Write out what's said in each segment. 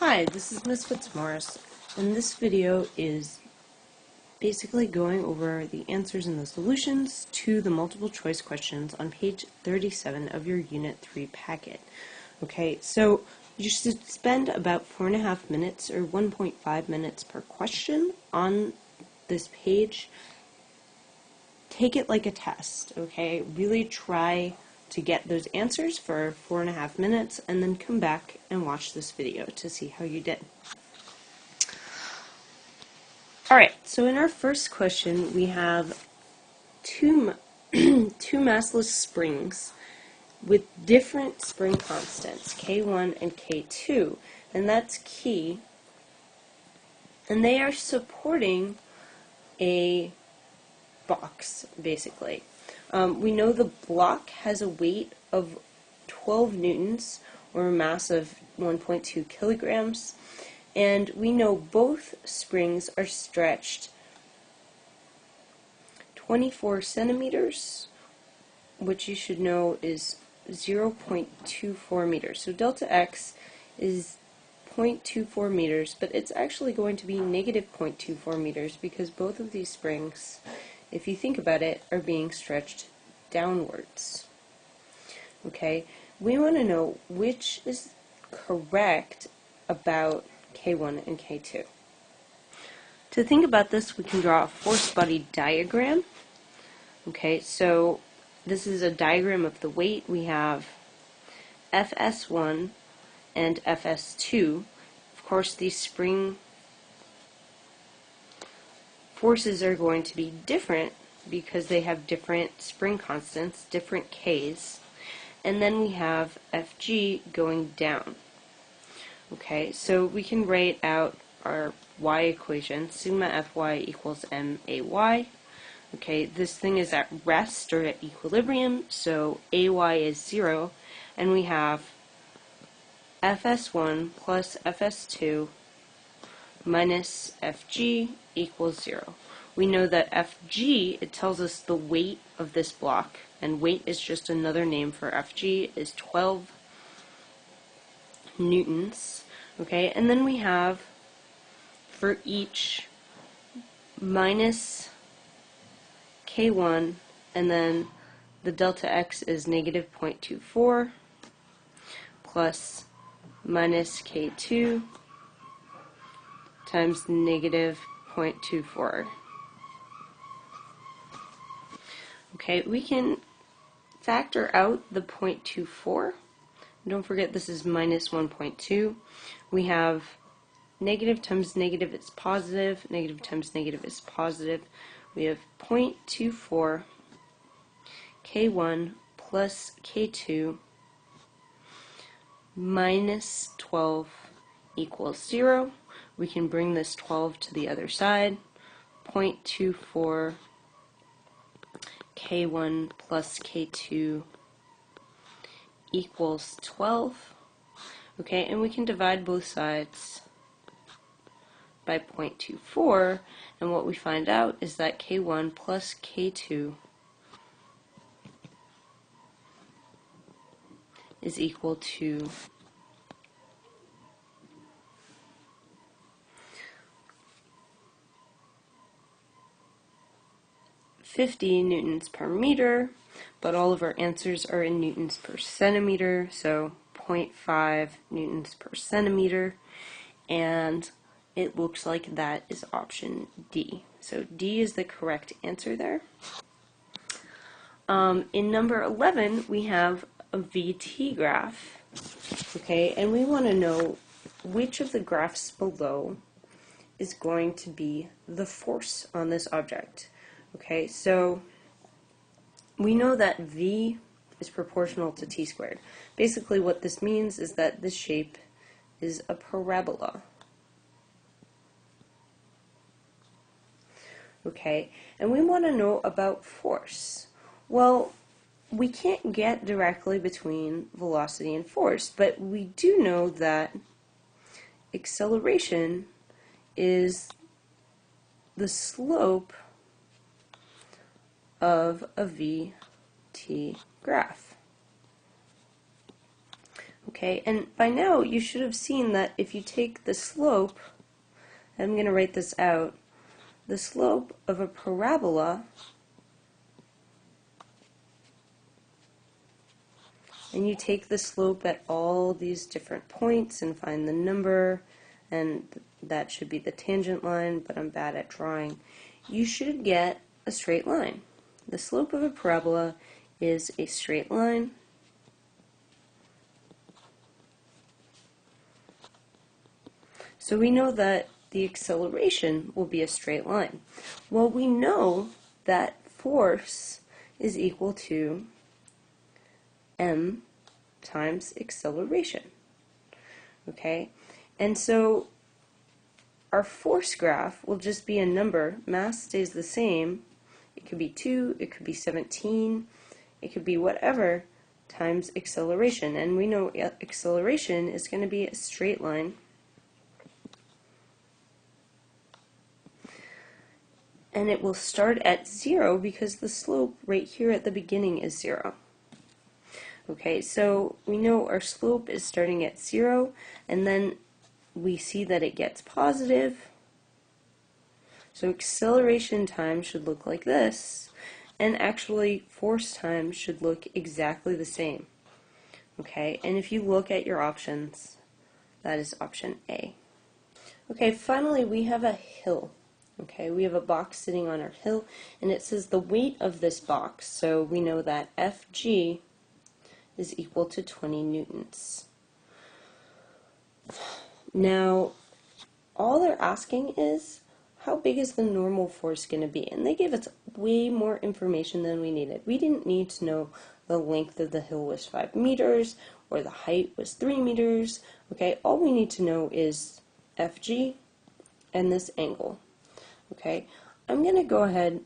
Hi, this is Miss Fitzmaurice, and this video is basically going over the answers and the solutions to the multiple choice questions on page 37 of your Unit 3 packet. Okay, so you should spend about 4.5 minutes or 1.5 minutes per question on this page. Take it like a test, okay? Really try to get those answers for 4.5 minutes and then come back and watch this video to see how you did. Alright, so in our first question we have two massless springs with different spring constants, K1 and K2, and that's key. And they are supporting a box, basically. We know the block has a weight of 12 newtons, or a mass of 1.2 kilograms, and we know both springs are stretched 24 centimeters, which you should know is 0.24 meters. So delta x is 0.24 meters, but it's actually going to be negative 0.24 meters because both of these springs, if you think about it, are being stretched downwards. Okay, we want to know which is correct about K1 and K2. To think about this, we can draw a force body diagram. Okay, so this is a diagram of the weight. We have Fs1 and Fs2. Of course, these spring forces are going to be different because they have different spring constants, different Ks. And then we have Fg going down. Okay, so we can write out our y equation, sigma Fy equals MAy. Okay, this thing is at rest or at equilibrium, so Ay is 0, and we have Fs1 plus Fs2 minus Fg equals 0. We know that Fg, it tells us the weight of this block, and weight is just another name for Fg, is 12 newtons. Okay, and then we have, for each, minus K1, and then the delta x is negative 0.24 plus minus K2 times negative 0.24. Okay, we can factor out the 0.24. Don't forget this is minus 1.2. We have negative times negative is positive, negative times negative is positive. We have 0.24 K1 plus K2 minus 12 equals 0. We can bring this 12 to the other side. 0.24 K1 plus K2 equals 12. Okay, and we can divide both sides by 0.24, and what we find out is that K1 plus K2 is equal to 50 newtons per meter, but all of our answers are in newtons per centimeter, so 0.5 newtons per centimeter, and it looks like that is option D. So D is the correct answer there. In number 11, we have a VT graph, okay, and we want to know which of the graphs below is going to be the force on this object. Okay, so we know that V is proportional to t squared. Basically what this means is that this shape is a parabola. Okay, and we want to know about force. Well, we can't get directly between velocity and force, but we do know that acceleration is the slope of a VT graph. Okay, and by now you should have seen that if you take the slope, I'm going to write this out, the slope of a parabola, and you take the slope at all these different points and find the number, and that should be the tangent line, but I'm bad at drawing, you should get a straight line. The slope of a parabola is a straight line. So we know that the acceleration will be a straight line. Well, we know that force is equal to m times acceleration. Okay? And so our force graph will just be a number. Mass stays the same. It could be 2, it could be 17, it could be whatever, times acceleration. And we know acceleration is going to be a straight line. And it will start at 0 because the slope right here at the beginning is 0. Okay, so we know our slope is starting at 0, and then we see that it gets positive. So acceleration time should look like this, and actually force time should look exactly the same. Okay, and if you look at your options, that is option A. Okay, finally we have a hill. Okay, we have a box sitting on our hill, and it says the weight of this box. So we know that Fg is equal to 20 newtons. Now, all they're asking is, how big is the normal force going to be? And they gave us way more information than we needed. We didn't need to know the length of the hill was 5 meters, or the height was 3 meters. Okay, all we need to know is Fg and this angle. Okay, I'm going to go ahead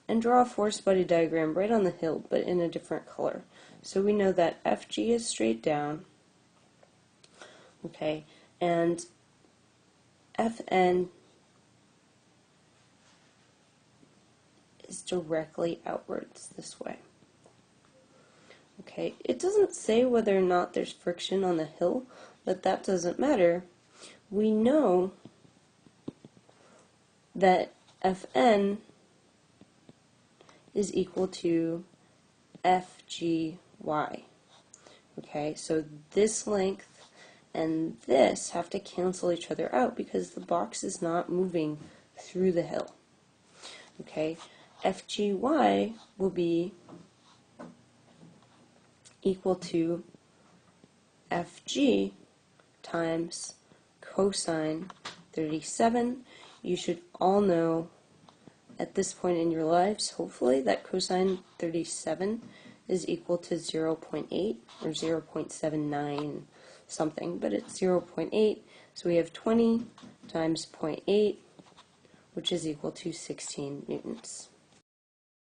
and draw a force body diagram right on the hill, but in a different color. So we know that Fg is straight down, okay, and Fn is directly outwards this way. Okay, it doesn't say whether or not there's friction on the hill, but that doesn't matter. We know that Fn is equal to Fgy. Okay, so this length and this have to cancel each other out because the box is not moving through the hill. Okay, Fgy will be equal to Fg times cosine 37. You should all know at this point in your lives, hopefully, that cosine 37 is equal to 0.8 or 0.79 something, but it's 0.8, so we have 20 times 0.8, which is equal to 16 newtons.